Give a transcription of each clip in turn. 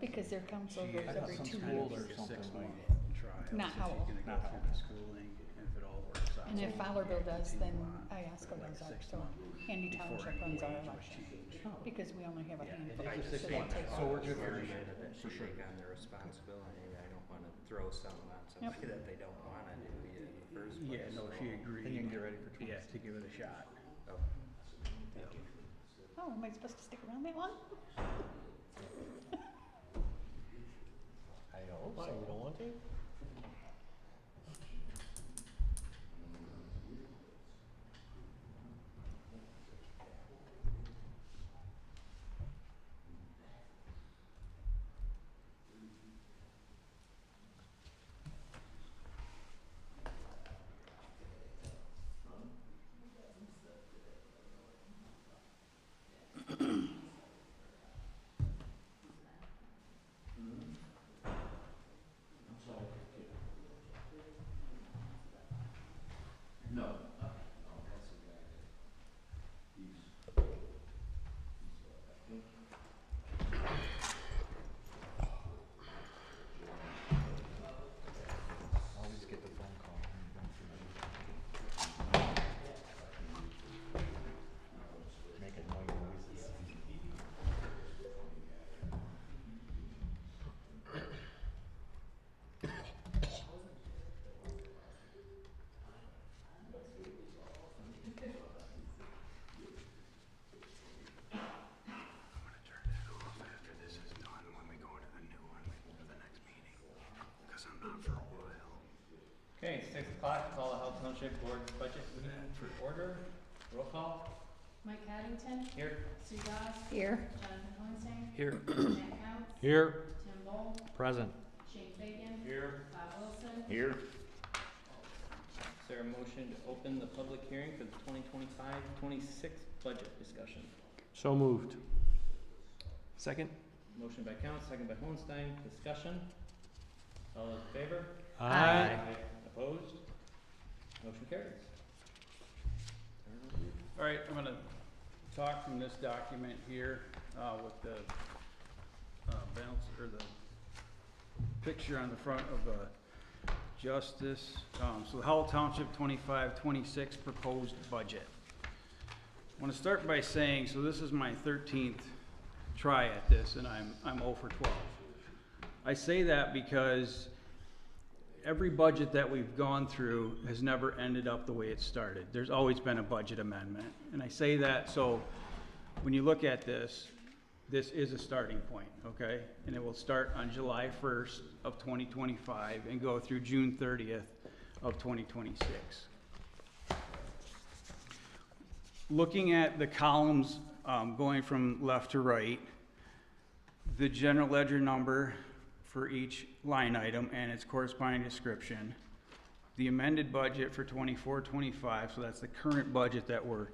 Because their council She goes has every some 2 schools years. or something 6-month trial. Not so Howell. she's gonna Not go through Howell. the schooling, and if it all works out. And if Fowlerville does, then Iosco like does a ours, so 6-month Handy before Township any runs our wage would election. change. Because we only have a Yeah, handful, it's so just that takes. So we're good for Very you. good that For they sure. take on the responsibility. I don't wanna throw something on somebody that they don't wanna do in the first place. Yeah, no, she agreed. Then you can get ready for Yeah, 26. to give it a shot. Oh, thank you. Oh, am I supposed to stick around that long? I hope so. You don't want to? Always get the phone call. Making noises. I'm gonna turn that off after this is done, when we go into the new one for the next meeting, cause I'm not for a while. Okay, 6 o'clock, call the Howell Township Board Budget meeting to order. Roll call. Mike Paddington, Here. Sue Goss, Here. Jonathan Hohenstein, Here. Matt Counts, Here. Tim Bowl, Present. Shane Fagan, Here. Bob Wilson, Here. Is there a motion to open the public hearing for the 2025-26 budget discussion? So moved. Second. Motion by Counts, second by Hohenstein. Discussion. All those in favor? Aye. Opposed? Motion carries. All right, I'm gonna talk from this document here, with the, balance, or the picture on the front of, Justice. So the Howell Township 25-26 proposed budget. I wanna start by saying, so this is my 13th try at this, and I'm 0 for 12. I say that because every budget that we've gone through has never ended up the way it started. There's always been a budget amendment. And I say that so when you look at this, this is a starting point, okay? And it will start on July 1st of 2025 and go through June 30th of 2026. Looking at the columns going from left to right, the general ledger number for each line item and its corresponding description, the amended budget for 24-25, so that's the current budget that we're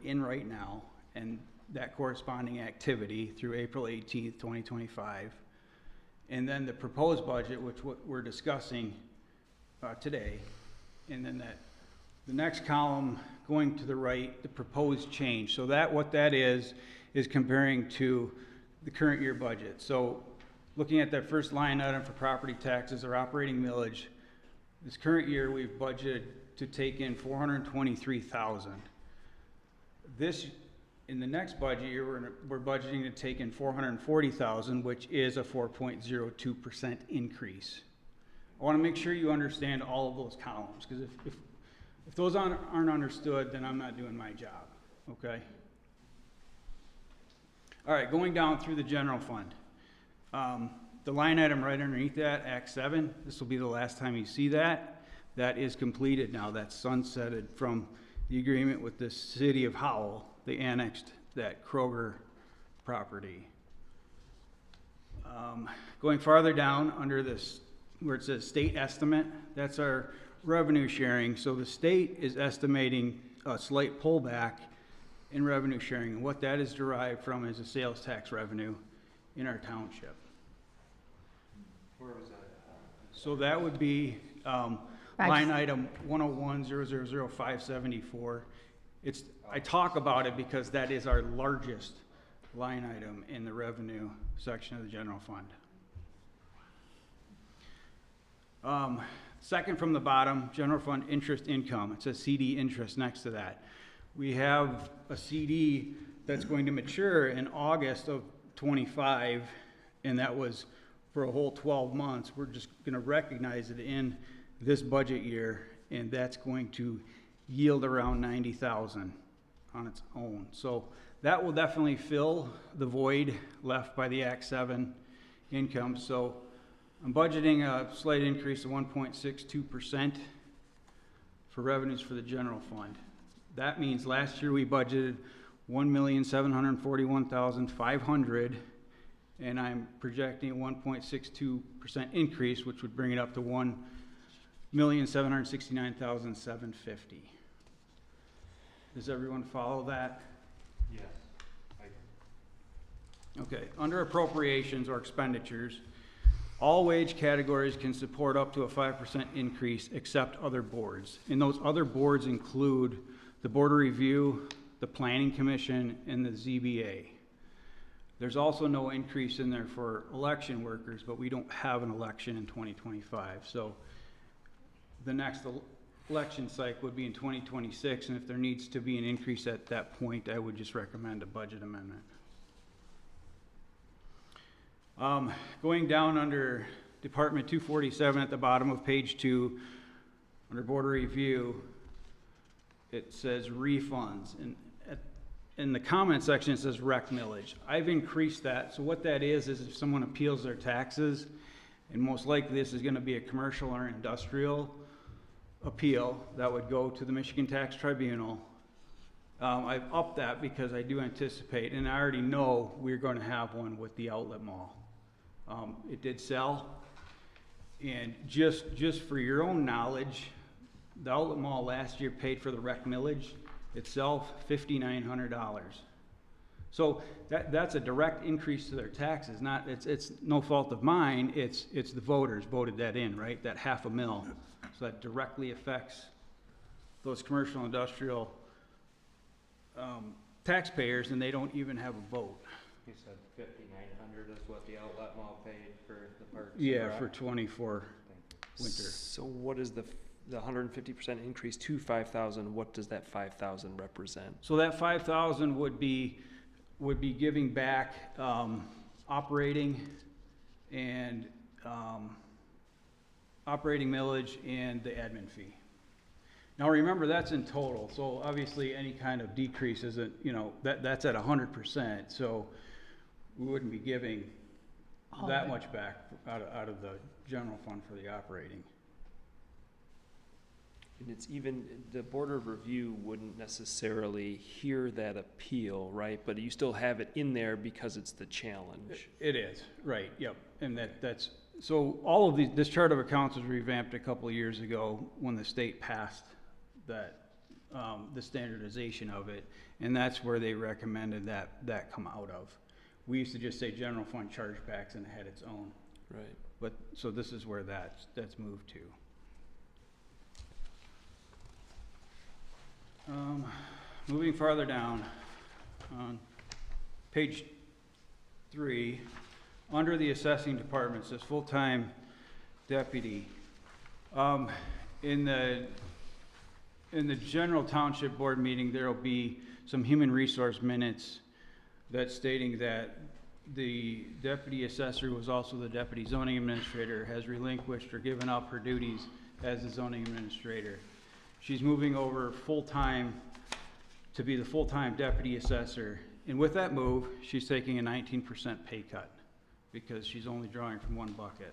in right now, and that corresponding activity through April 18th, 2025, and then the proposed budget, which we're discussing today, and then the next column going to the right, the proposed change. So that what that is comparing to the current year budget. So looking at that first line item for property taxes or operating millage, this current year we've budgeted to take in $423,000. This, in the next budget year, we're budgeting to take in $440,000, which is a 4.02% increase. I want to make sure you understand all of those columns, because if those aren't understood, then I'm not doing my job, okay? All right, going down through the general fund. The line item right underneath that, Act 7, this will be the last time you see that. That is completed now. That's sunsetted from the agreement with the city of Howell. They annexed that Kroger property. Going farther down under this, where it says state estimate, that's our revenue sharing. So the state is estimating a slight pullback in revenue sharing. And what that is derived from is a sales tax revenue in our township. Where was that? So that would be line item 101-000-574. I talk about it because that is our largest line item in the revenue section of the general fund. Second from the bottom, general fund interest income. It says CD interest next to that. We have a CD that's going to mature in August of '25, and that was for a whole 12 months. We're just gonna recognize it in this budget year, and that's going to yield around 90,000 on its own. So that will definitely fill the void left by the Act 7 income. So I'm budgeting a slight increase of 1.62% for revenues for the general fund. That means last year we budgeted $1,741,500, and I'm projecting a 1.62% increase, which would bring it up to $1,769,750. Does everyone follow that? Yes. Okay, under appropriations or expenditures, all wage categories can support up to a 5% increase except other boards. And those other boards include the Board of Review, the Planning Commission, and the ZBA. There's also no increase in there for election workers, but we don't have an election in 2025. So the next election cycle would be in 2026, and if there needs to be an increase at that point, I would just recommend a budget amendment. Going down under Department 247 at the bottom of page 2, under Board of Review, it says refunds, and in the comment section it says rec millage. I've increased that, so what that is if someone appeals their taxes, and most likely this is going to be a commercial or industrial appeal that would go to the Michigan Tax Tribunal. I've upped that because I do anticipate, and I already know we're going to have one with the outlet mall. It did sell, and just for your own knowledge, the outlet mall last year paid for the rec millage itself $5,900. So that's a direct increase to their taxes. It's no fault of mine. It's the voters voted that in, right? That $500,000. So that directly affects those commercial industrial taxpayers, and they don't even have a vote. You said 5,900 is what the outlet mall paid for the parks? and Yeah, rec? for 24 winter. So what is the 150% increase to 5,000? What does that 5,000 represent? So that 5,000 would be giving back operating and operating millage and the admin fee. Now remember, that's in total, so obviously any kind of decrease isn't, that's at 100%, so we wouldn't be giving All that of it. much back out of the general fund for the operating. And it's even, the Board of Review wouldn't necessarily hear that appeal, right? But you still have it in there because it's the challenge. It is, right, yep, and that's, so all of this chart of accounts was revamped a couple of years ago when the state passed that, the standardization of it, and that's where they recommended that come out of. We used to just say general fund chargebacks, and it had its own, Right. but, so this is where that's moved to. Moving farther down, on page 3, under the assessing department, it says full-time deputy. In the general township board meeting, there will be some human resource minutes that's stating that the deputy assessor, who was also the deputy zoning administrator, has relinquished or given up her duties as the zoning administrator. She's moving over full-time to be the full-time deputy assessor. And with that move, she's taking a 19% pay cut because she's only drawing from one bucket.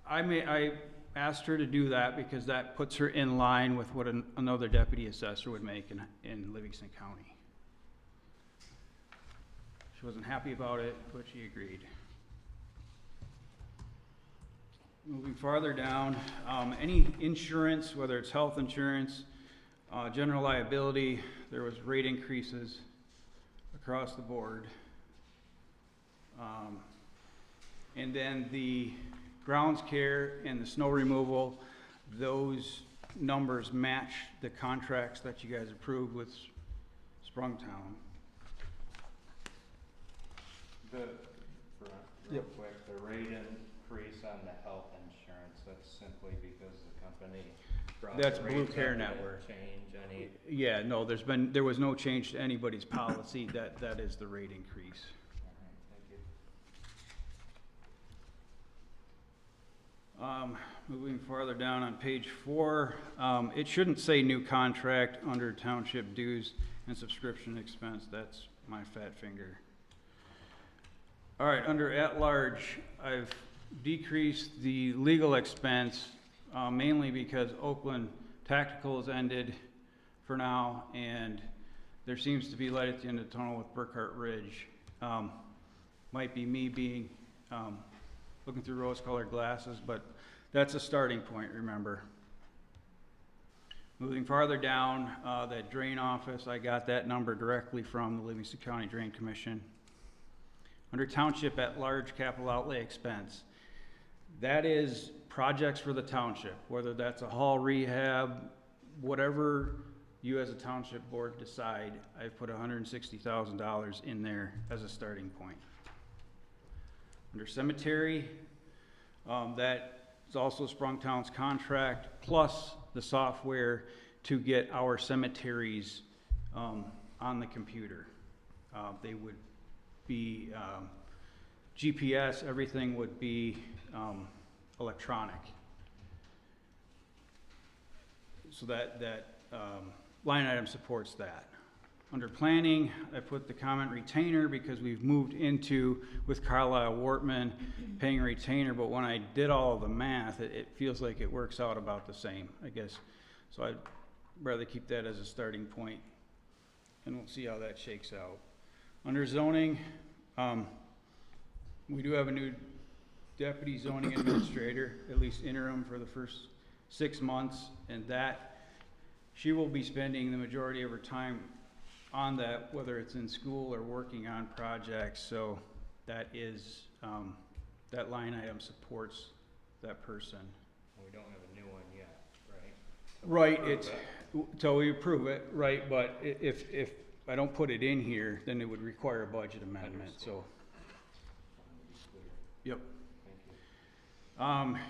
I asked her to do that because that puts her in line with what another deputy assessor would make in Livingston County. She wasn't happy about it, but she agreed. Moving farther down, any insurance, whether it's health insurance, general liability, there was rate increases across the board. And then the grounds care and the snow removal, those numbers match the contracts that you guys approved with Sprungtown. Real quick, the rate increase on the health insurance, that's simply because the company brought That's the Blue rates Care up. Network. Change any, Yeah, no, there was no change to anybody's policy, that is the rate increase. Moving farther down on page 4, it shouldn't say new contract under township dues and subscription expense, that's my fat finger. All right, under at-large, I've decreased the legal expense, mainly because Oakland Tactical has ended for now, and there seems to be light at the end of the tunnel with Burkhart Ridge. Might be me being, looking through rose-colored glasses, but that's a starting point, remember. Moving farther down, that drain office, I got that number directly from the Livingston County Drain Commission. Under township at large capital outlay expense, that is projects for the township, whether that's a hall rehab, whatever you as a township board decide. I've put $160,000 in there as a starting point. Under cemetery, that is also Sprungtown's contract, plus the software to get our cemeteries on the computer. They would be GPS, everything would be electronic. So that line item supports that. Under planning, I put the comment retainer because we've moved into, with Carlisle Wortman, paying a retainer, but when I did all of the math, it feels like it works out about the same, I guess. So I'd rather keep that as a starting point, and we'll see how that shakes out. Under zoning, we do have a new deputy zoning administrator, at least interim for the first 6 months, and that she will be spending the majority of her time on that, whether it's in school or working on projects. So that is, that line item supports that person. we don't have a new one yet, right? Right, it's, till we approve it, right, but if I don't put it in here, then it would require a budget amendment, so. Yep.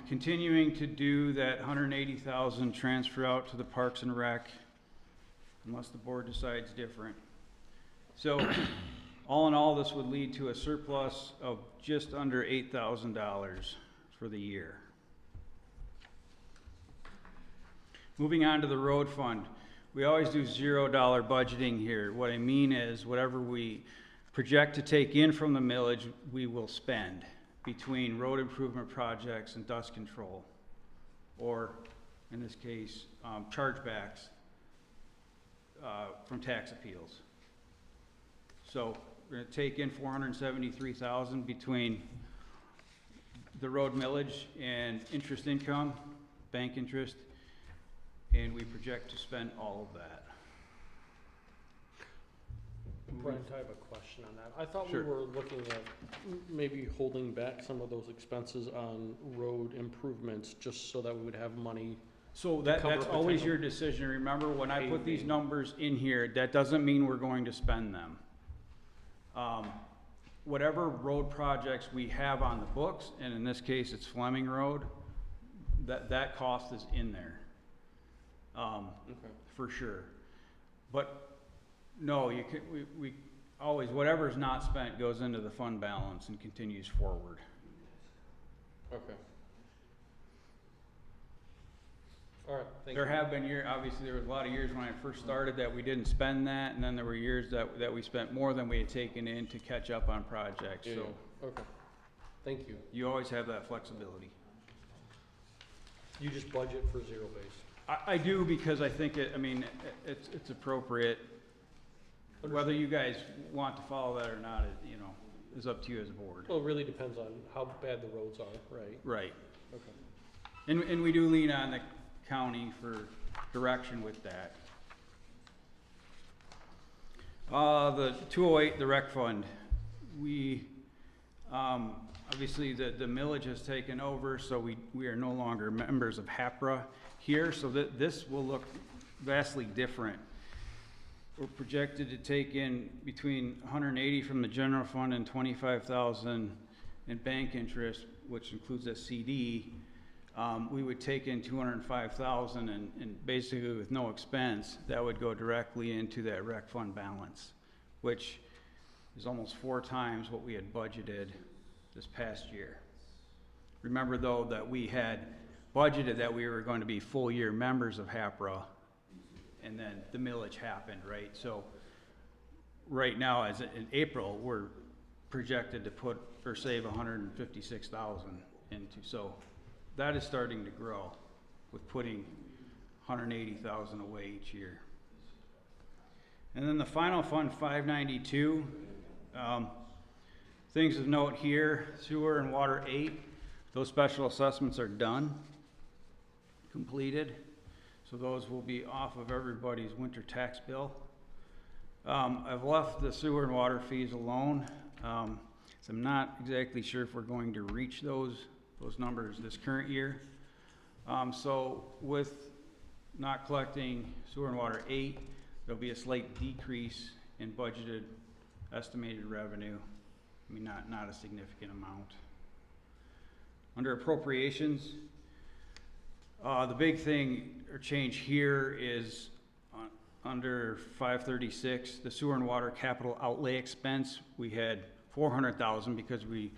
Continuing to do that 180,000 transfer out to the Parks and Rec, unless the board decides different. So, all in all, this would lead to a surplus of just under $8,000 for the year. Moving on to the road fund. We always do $0 budgeting here. What I mean is, whatever we project to take in from the millage, we will spend between road improvement projects and dust control, or in this case, chargebacks from tax appeals. So we're going to take in $473,000 between the road millage and interest income, bank interest, and we project to spend all of that. Brent, I have a question on that. I thought we Sure. were looking at maybe holding back some of those expenses on road improvements just so that we would have money. So cover that's always potential your decision. Remember, when I put these paving. numbers in here, that doesn't mean we're going to spend them. Whatever road projects we have on the books, and in this case it's Fleming Road, that cost is in there. For sure. But no, you can, we always, whatever's not spent goes into the fund balance and continues forward. Okay. All right, thank There you. have been years, obviously there was a lot of years when I first started that we didn't spend that, and then there were years that we spent more than we had taken in to catch up on projects, Yeah, so yeah. Okay, thank you. you always have that flexibility. You just budget for zero base. I do, because I think it's appropriate. Whether you guys want to follow that or not, is up to you as a board. Well, it really depends on how bad the roads are, right? Right. Okay. And we do lean on the county for direction with that. The 208, the rec fund, we, obviously the millage has taken over, so we are no longer members of HAPRA here, so that this will look vastly different. we're projected to take in between 180 from the general fund and 25,000 in bank interest, which includes a CD. We would take in 205,000 and basically with no expense, that would go directly into that rec fund balance, which is almost 4 times what we had budgeted this past year. Remember though that we had budgeted that we were going to be full year members of HAPRA, and then the millage happened, right? So right now, as in April, we're projected to put or save 156,000 into. So that is starting to grow with putting 180,000 away each year. And then the final fund, 592. Things of note here: sewer and water 8. Those special assessments are done, completed. So those will be off of everybody's winter tax bill. I've left the sewer and water fees alone. So I'm not exactly sure if we're going to reach those numbers this current year. So with not collecting sewer and water 8, there'll be a slight decrease in budgeted estimated revenue. I mean, not a significant amount. Under appropriations, the big thing or change here is under 536, the sewer and water capital outlay expense. We had 400,000 because we're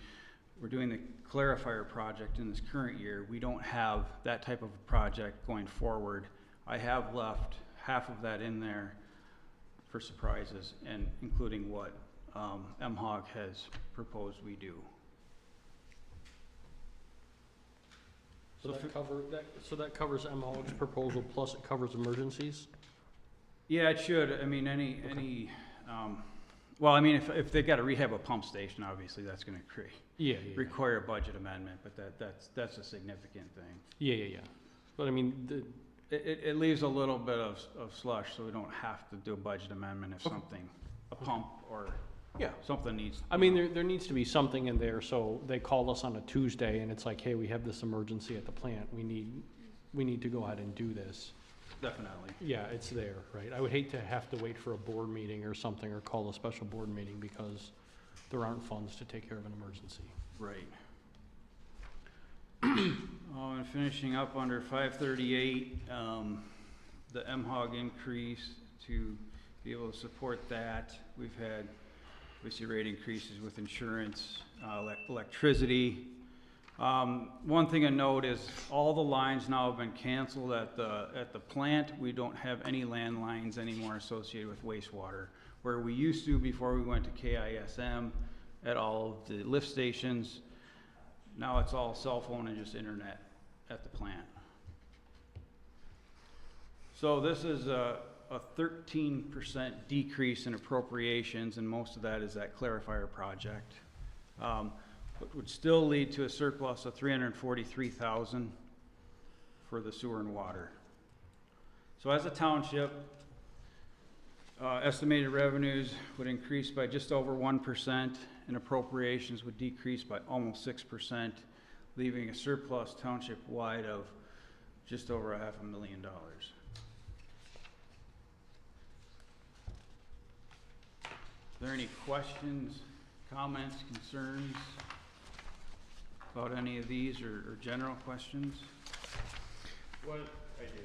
doing the clarifier project in this current year. We don't have that type of project going forward. I have left half of that in there for surprises, and including what MHOG has proposed we do. So that covers MHOG's proposal, plus it covers emergencies? Yeah, it should. I mean, well, I mean, if they've got to rehab a pump station, obviously that's going to require a budget amendment, but that's a significant thing. Yeah. But I mean, It leaves a little bit of slush, so we don't have to do a budget amendment if something, a pump or something needs. I mean, there needs to be something in there, so they call us on a Tuesday and it's like, hey, we have this emergency at the plant. We need to go ahead and do this. Definitely. Yeah, it's there, right? I would hate to have to wait for a board meeting or something, or call a special board meeting because there aren't funds to take care of an emergency. Right. And finishing up under 538, the MHOG increase to be able to support that. We've had, we see rate increases with insurance, electricity. One thing to note is all the lines now have been canceled at the plant. We don't have any landlines anymore associated with wastewater, where we used to before we went to KISM at all of the lift stations. Now it's all cell phone and just internet at the plant. So this is a 13% decrease in appropriations, and most of that is that clarifier project. But would still lead to a surplus of 343,000 for the sewer and water. So as a township, estimated revenues would increase by just over 1%, and appropriations would decrease by almost 6%, leaving a surplus township-wide of just over $500,000. Are there any questions, comments, concerns about any of these, or general questions? What, I do,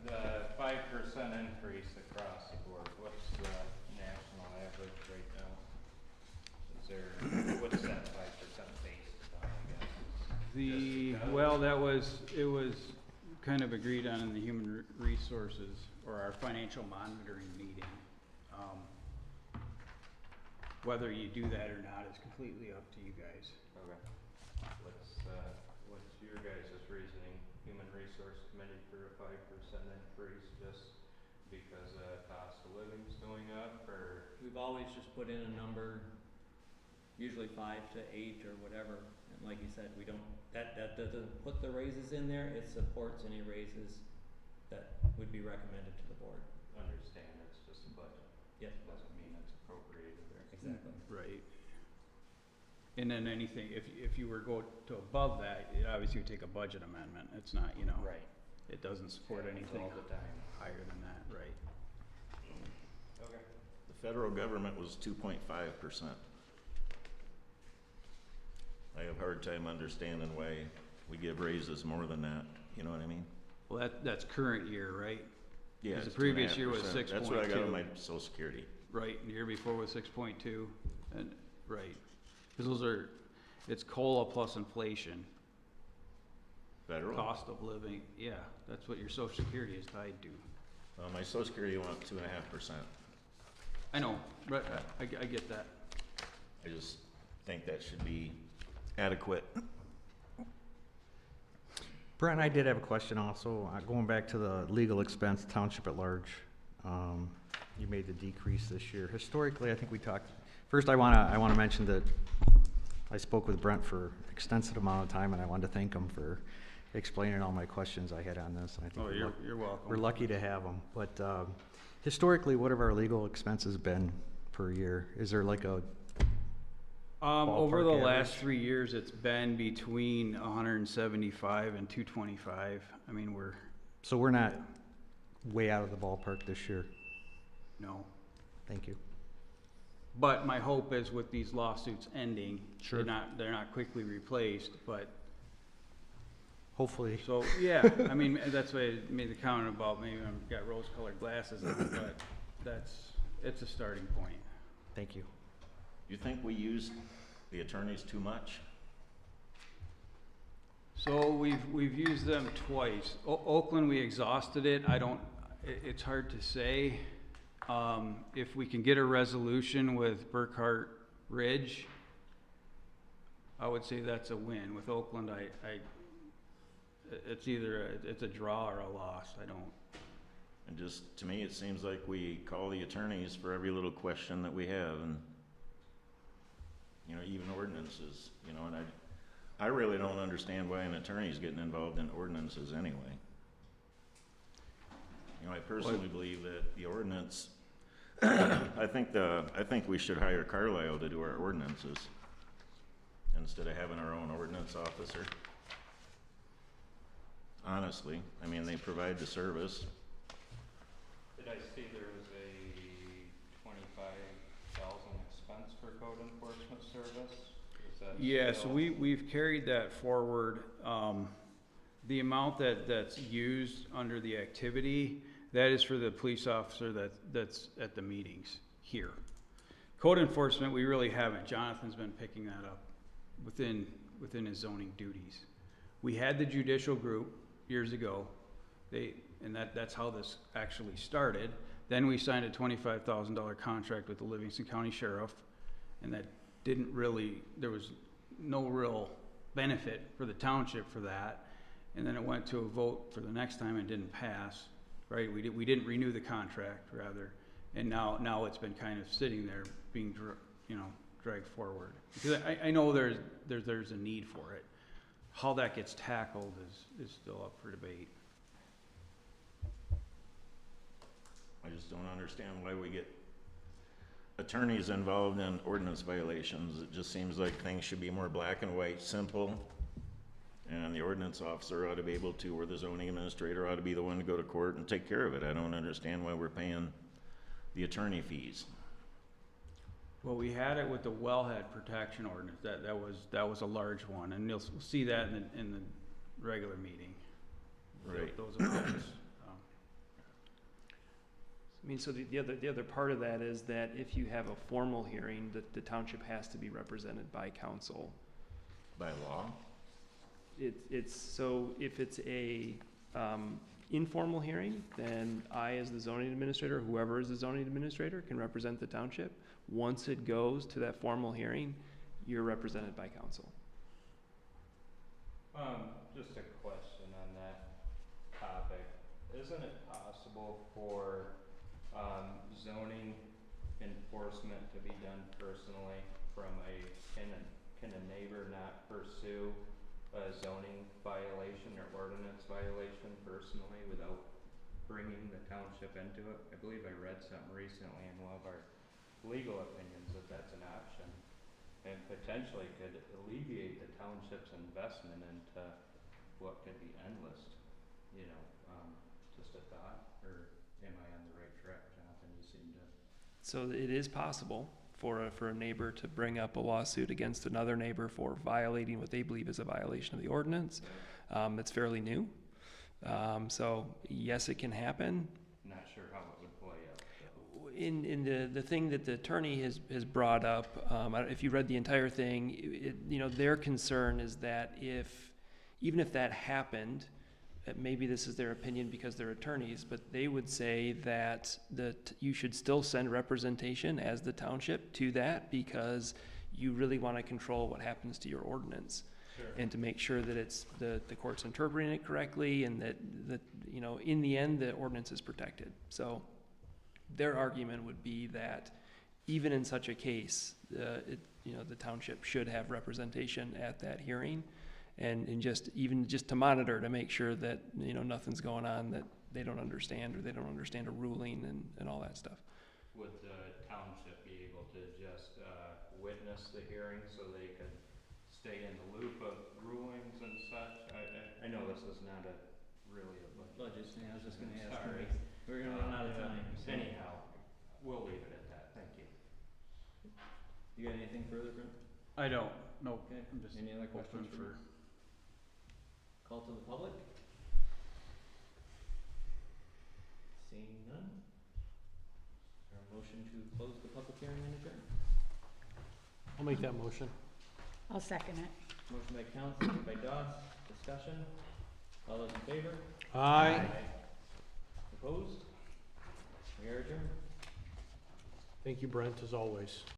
the 5% increase across the board, what's the national average right now? Is there, what's that 5% based on, I guess? Well, it was kind of agreed on in the human resources, or our financial monitoring meeting. Whether you do that or not is completely up to you guys. Okay. What's your guys' reasoning, human resource committee, for a 5% increase, just because cost of living's going up, or? We've always just put in a number, usually 5 to 8 or whatever, and like you said, we don't, that doesn't put the raises in there, it supports any raises that would be recommended to the board. Understand, it's just a budget. Yep. Doesn't mean it's appropriated there. Exactly. Right. And then anything, if you were to go to above that, it obviously would take a budget amendment. It's not, you know. Right. It doesn't support Happens anything all the time. higher than that, right? federal government was 2.5%. I have a hard time understanding why we give raises more than that, you know what I mean? Well, that's current year, right? Yeah, Because it's the previous year was 2.5%. That's what I got 6.2. on my social security. Right, and the year before was 6.2, and, right. Because it's COLA plus inflation, Federal? cost of living, yeah, that's what your social security is tied to. My social security went up 2.5%. I know, but I get that. I just think that should be adequate. Brent, I did have a question also, going back to the legal expense township at large. You made the decrease this year. Historically, I think we talked, first I wanna mention that I spoke with Brent for extensive amount of time, and I wanted to thank him for explaining all my questions I had on this. I think Oh, you're welcome. we're lucky to have him. But historically, what have our legal expenses been per year? Is there like a Over the ballpark last average? 3 years, it's been between 175 and 225. I mean, so we're not way out of the ballpark this year? no. Thank you. But my hope is with these lawsuits ending, Sure. they're not quickly replaced, but, Hopefully. so, yeah, I mean, that's why I made the comment about maybe I've got rose-colored glasses on, but it's a starting point. Thank you. You think we use the attorneys too much? So we've used them twice. Oakland, we exhausted it. It's hard to say. If we can get a resolution with Burkhart Ridge, I would say that's a win. With Oakland, it's either it's a draw or a loss. And just, to me, it seems like we call the attorneys for every little question that we have, and, you know, even ordinances, you know, and I really don't understand why an attorney's getting involved in ordinances anyway. You know, I personally believe that the ordinance, I think we should hire Carlisle to do our ordinances instead of having our own ordinance officer. Honestly, I mean, they provide the service. Did I see there was a 25,000 expense for code enforcement service? Is that Yeah, so still- we've carried that forward. The amount that's used under the activity, that is for the police officer that's at the meetings here. Code enforcement, we really haven't. Jonathan's been picking that up within his zoning duties. We had the judicial group years ago. That's how this actually started. Then we signed a $25,000 contract with the Livingston County Sheriff, and that there was no real benefit for the township for that. And then it went to a vote for the next time and didn't pass, right? We didn't renew the contract, rather. And now it's been kind of sitting there being, dragged forward. Because I know there's a need for it. How that gets tackled is still up for debate. I just don't understand why we get attorneys involved in ordinance violations. It just seems like things should be more black and white, simple. And the ordinance officer ought to be able to, or the zoning administrator ought to be the one to go to court and take care of it. I don't understand why we're paying the attorney fees. Well, we had it with the wellhead protection ordinance. That was a large one, and you'll see that in the regular meeting. Right. Those effects. I mean, so the other part of that is that if you have a formal hearing, the township has to be represented by council. By law? So if it's a informal hearing, then I, as the zoning administrator, whoever is the zoning administrator, can represent the township. Once it goes to that formal hearing, you're represented by council. Just a question on that topic. Isn't it possible for zoning enforcement to be done personally from can a neighbor not pursue a zoning violation or ordinance violation personally without bringing the township into it? I believe I read something recently in one of our legal opinions that that's an option and potentially could alleviate the township's investment into what could be endless, just a thought, or am I on the right track, Jonathan? You seem to. So it is possible for a neighbor to bring up a lawsuit against another neighbor for violating what they believe is a violation of the ordinance. It's fairly new. So yes, it can happen. Not sure how it would play out. In the thing that the attorney has brought up, if you read the entire thing, their concern is that even if that happened, maybe this is their opinion because they're attorneys, but they would say that you should still send representation as the township to that because you really want to control what happens to your ordinance. Sure. And to make sure that it's the court's interpreting it correctly and that in the end, the ordinance is protected. So their argument would be that even in such a case, the township should have representation at that hearing and just to monitor to make sure that, nothing's going on that they don't understand or they don't understand a ruling and all that stuff. Would the township be able to just witness the hearing so they could stay in the loop of rulings and such? I know this is not really a Budget, yeah, I was just gonna ask. Sorry. We're gonna run out of time. so- Anyhow, we'll leave it at that, thank you. You got anything further, Brent? I don't, no, Okay, I'm just any other open questions for. Call to the public? Seeing none? Is there a motion to close the public hearing and adjourn? I'll make that motion. I'll second it. Motion by Council, second by Doss, discussion, all those in favor? Aye. Opposed? We are adjourned. Thank you, Brent, as always.